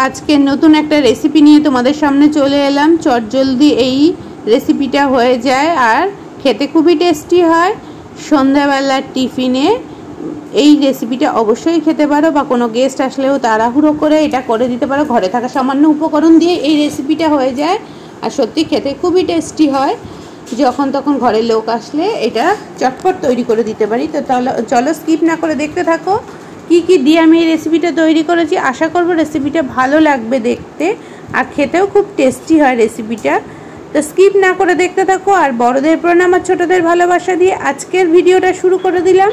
আজকে নতুন একটা রেসিপি নিয়ে তোমাদের সামনে চলে এলাম। চটজলদি এই রেসিপিটা হয়ে যায় আর খেতে খুবই টেস্টি হয়। সন্ধ্যাবেলার টিফিনে এই রেসিপিটা অবশ্যই খেতে পারো, বা কোনো গেস্ট আসলেও তাড়াহুড়ো করে এটা করে দিতে পারো। ঘরে থাকা সামান্য উপকরণ দিয়ে এই রেসিপিটা হয়ে যায় আর সত্যি খেতে খুবই টেস্টি হয়। যখন তখন ঘরের লোক আসলে এটা চটপট তৈরি করে দিতে পারি। তো চলো স্কিপ না করে দেখতে থাকো কি কি দিয়ে আমি এই রেসিপিটা তৈরি করেছি। আশা করব রেসিপিটা ভালো লাগবে দেখতে আর খেতেও খুব টেস্টি হয় রেসিপিটা। তো স্কিপ না করে দেখতে থাকো। আর বড়দের প্রণাম আর ছোটদের ভালোবাসা দিয়ে আজকের ভিডিওটা শুরু করে দিলাম।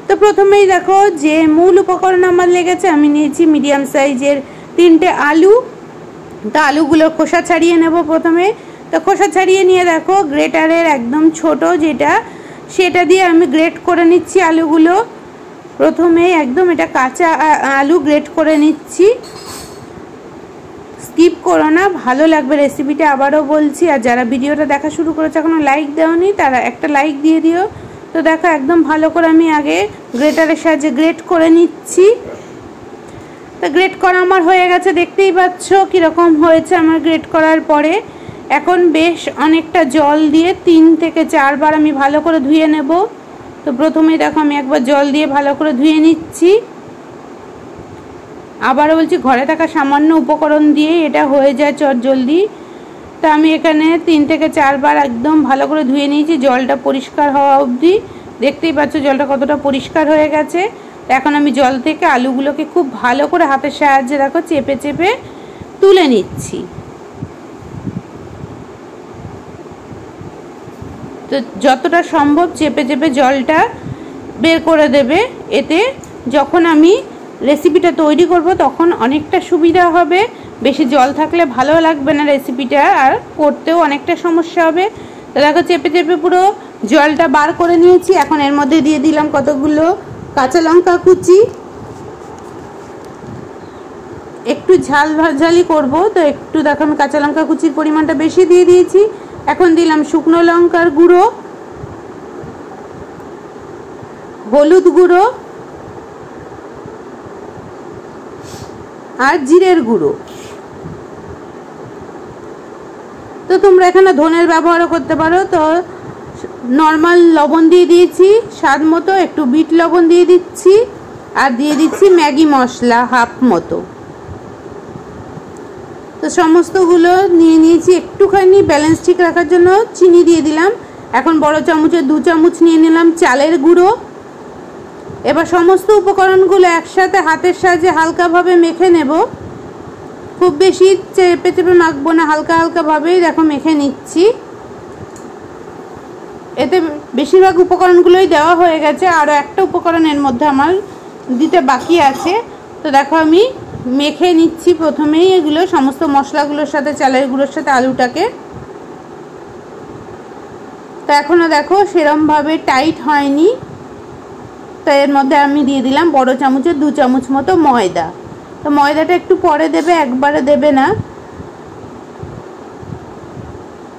তো প্রথমেই দেখো যে মূল উপকরণ আমার লেগেছে, আমি নিয়েছি মিডিয়াম সাইজের 3টে আলু। তো আলুগুলোর খোসা ছাড়িয়ে নেব প্রথমে। তো খোসা ছাড়িয়ে নিয়ে দেখো গ্রেটারের একদম ছোট যেটা, সেটা দিয়ে আমি গ্রেট করে নিচ্ছি আলুগুলো। প্রথমে একদম এটা কাঁচা আলু গ্রেট করে নিচ্ছি। স্কিপ করো না, ভালো লাগবে রেসিপিটা, আবারও বলছি। আর যারা ভিডিওটা দেখা শুরু করেছে এখনো লাইক দাওনি, তারা একটা লাইক দিয়ে দিও। তো দেখো একদম ভালো করে আমি আগে গ্রেটারের সাহায্যে গ্রেট করে নিচ্ছি। তো গ্রেট করা আমার হয়ে গেছে, দেখতেই পাচ্ছ কীরকম হয়েছে আমার গ্রেট করার পরে। এখন বেশ অনেকটা জল দিয়ে 3 থেকে 4 বার আমি ভালো করে ধুয়ে নেব। তো প্রথমেই দেখো আমি একবার জল দিয়ে ভালো করে ধুয়ে নিচ্ছি। আবারও বলছি, ঘরে থাকা সামান্য উপকরণ দিয়ে এটা হয়ে যায় চটজলদি। তো আমি এখানে 3 থেকে 4 বার একদম ভালো করে ধুয়ে নিয়েছি, জলটা পরিষ্কার হওয়া অবধি। দেখতেই পাচ্ছ জলটা কতটা পরিষ্কার হয়ে গেছে। তো এখন আমি জল থেকে আলুগুলোকে খুব ভালো করে হাতের সাহায্যে দেখো চেপে চেপে তুলে নিচ্ছি। তো যতটা সম্ভব চেপে চেপে জলটা বের করে দেবে। এতে যখন আমি রেসিপিটা তৈরি করব তখন অনেকটা সুবিধা হবে। বেশি জল থাকলে ভালো লাগবে না রেসিপিটা, আর করতেও অনেকটা সমস্যা হবে। তো দেখো চেপে চেপে পুরো জলটা বার করে নিয়েছি। এখন এর মধ্যে দিয়ে দিলাম কতগুলো কাঁচা লঙ্কা কুচি। একটু ঝালঝালি করব, তো একটু দেখো আমি কাঁচা লঙ্কা কুচির পরিমাণটা বেশি দিয়ে দিয়েছি। এখন দিলাম শুকনো লঙ্কার গুঁড়ো, হলুদ গুঁড়ো আর জিরের গুঁড়ো। তো তোমরা এখানে ধনের ব্যবহারও করতে পারো। তো নর্মাল লবণ দিয়ে দিয়েছি স্বাদ মতো, একটু বিট লবণ দিয়ে দিচ্ছি আর দিয়ে দিচ্ছি ম্যাগি মশলা হাফ মতো। তো সমস্তগুলো নিয়ে নিয়েছি। একটুখানি ব্যালেন্স ঠিক রাখার জন্য চিনি দিয়ে দিলাম। এখন বড় চামচের 2 চামচ নিয়ে নিলাম চালের গুঁড়ো। এবার সমস্ত উপকরণগুলো একসাথে হাতের সাহায্যে হালকাভাবে মেখে নেব। খুব বেশি চেপে চেপে মাখবো না, হালকা হালকাভাবেই দেখো মেখে নিচ্ছি। এতে বেশিরভাগ উপকরণগুলোই দেওয়া হয়ে গেছে, আরও একটা উপকরণ এর মধ্যে আমার দিতে বাকি আছে। তো দেখো আমি মেখে নিচ্ছি প্রথমেই এগুলো সমস্ত মশলাগুলোর সাথে, চালের গুঁড়োর সাথে আলুটাকে। তো এখনও দেখো সেরমভাবে টাইট হয়নি। তো এর মধ্যে আমি দিয়ে দিলাম বড় চামচের 2 চামচ মতো ময়দা। তো ময়দাটা একটু পরে দেবে, একবারে দেবে না।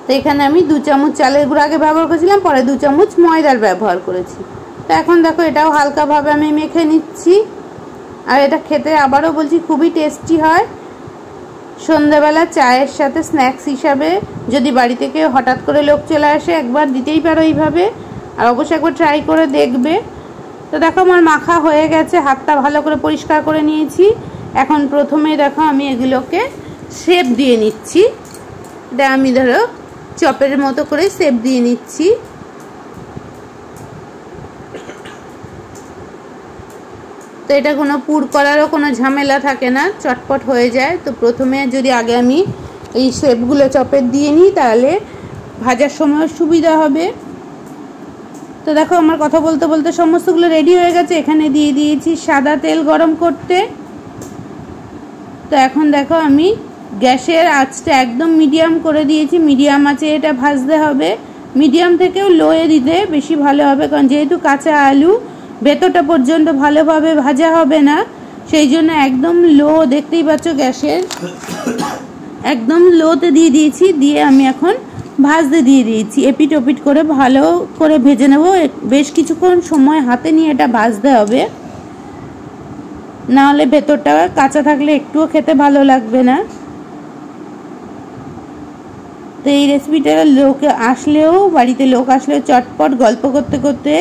তো এখানে আমি 2 চামচ চালের গুঁড়ো আগে ব্যবহার করেছিলাম, পরে 2 চামচ ময়দার ব্যবহার করেছি। তো এখন দেখো এটাও হালকাভাবে আমি মেখে নিচ্ছি। আর এটা খেতে আবারও বলছি খুবই টেস্টি হয়। সন্ধ্যাবেলা চায়ের সাথে স্ন্যাক্স হিসাবে যদি বাড়ি থেকে হঠাৎ করে লোক চলে আসে একবার দিতেই পারো এইভাবে, আর অবশ্যই একবার ট্রাই করে দেখবে। তো দেখো আমার মাখা হয়ে গেছে, হাতটা ভালো করে পরিষ্কার করে নিয়েছি। এখন প্রথমে দেখো আমি এগুলোকে শেপ দিয়ে নিচ্ছি। আমি ধরো চপের মতো করে শেপ দিয়ে নিচ্ছি। তো এটা কোনো পুর করারও কোনো ঝামেলা থাকে না, চটপট হয়ে যায়। তো প্রথমে যদি আগে আমি এই শেপগুলো চপের দিয়ে নিই তাহলে ভাজার সময় সুবিধা হবে। তো দেখো আমার কথা বলতে বলতে সমস্তগুলো রেডি হয়ে গেছে। এখানে দিয়ে দিয়েছি সাদা তেল গরম করতে। তো এখন দেখো আমি গ্যাসের আঁচটা একদম মিডিয়াম করে দিয়েছি। মিডিয়াম আঁচে এটা ভাজতে হবে, মিডিয়াম থেকেও লোয়ে দিতে বেশি ভালো হবে, কারণ যেহেতু কাঁচা আলু ভেতরটা পর্যন্ত ভালোভাবে ভাজা হবে না, সেই জন্য একদম লো, দেখতেই পাচ্ছ গ্যাসের একদম লোতে দিয়ে দিয়েছি। দিয়ে আমি এখন ভাজতে দিয়ে দিয়েছি। এপিট ওপিট করে ভালো করে ভেজে নেব। বেশ কিছুক্ষণ সময় হাতে নিয়ে এটা ভাজতে হবে, নাহলে ভেতরটা কাঁচা থাকলে একটুও খেতে ভালো লাগবে না। তো এই রেসিপিটা বাড়িতে লোক আসলেও চটপট গল্প করতে করতে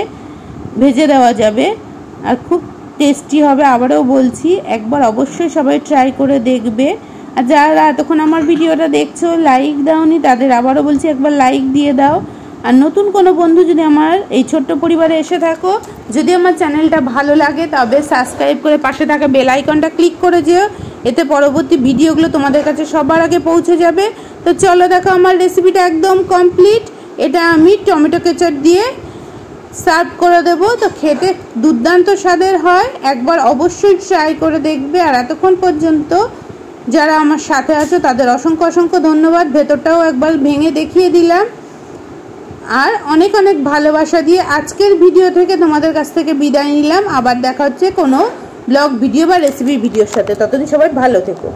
ভেজে দেওয়া যাবে আর খুব টেস্টি হবে। আবারও বলছি, একবার অবশ্যই সবাই ট্রাই করে দেখবে। আর যারা এতক্ষণ আমার ভিডিওটা দেখছো লাইক দাওনি, তাদের আবারও বলছি একবার লাইক দিয়ে দাও। আর নতুন কোনো বন্ধু যদি আমার এই ছোট্ট পরিবারে এসে থাকো, যদি আমার চ্যানেলটা ভালো লাগে তবে সাবস্ক্রাইব করে পাশে থাকা বেল আইকনটা ক্লিক করে যেও, এতে পরবর্তী ভিডিওগুলো তোমাদের কাছে সবার আগে পৌঁছে যাবে। তো চলো দেখো, আমার রেসিপিটা একদম কমপ্লিট। এটা আমি টমেটো কেচাপ দিয়ে সার্ভ করে দেবো। তো খেতে দুর্দান্ত স্বাদের হয়, একবার অবশ্যই ট্রাই করে দেখবে। আর এতক্ষণ পর্যন্ত যারা আমার সাথে আছো তাদের অসংখ্য অসংখ্য ধন্যবাদ। ভেতরটাও একবার ভেঙে দেখিয়ে দিলাম। আর অনেক অনেক ভালোবাসা দিয়ে আজকের ভিডিও থেকে তোমাদের কাছ থেকে বিদায় নিলাম। আবার দেখা হচ্ছে কোনো ব্লগ ভিডিও বা রেসিপি ভিডিওর সাথে। ততদিন সবাই ভালো থেকো।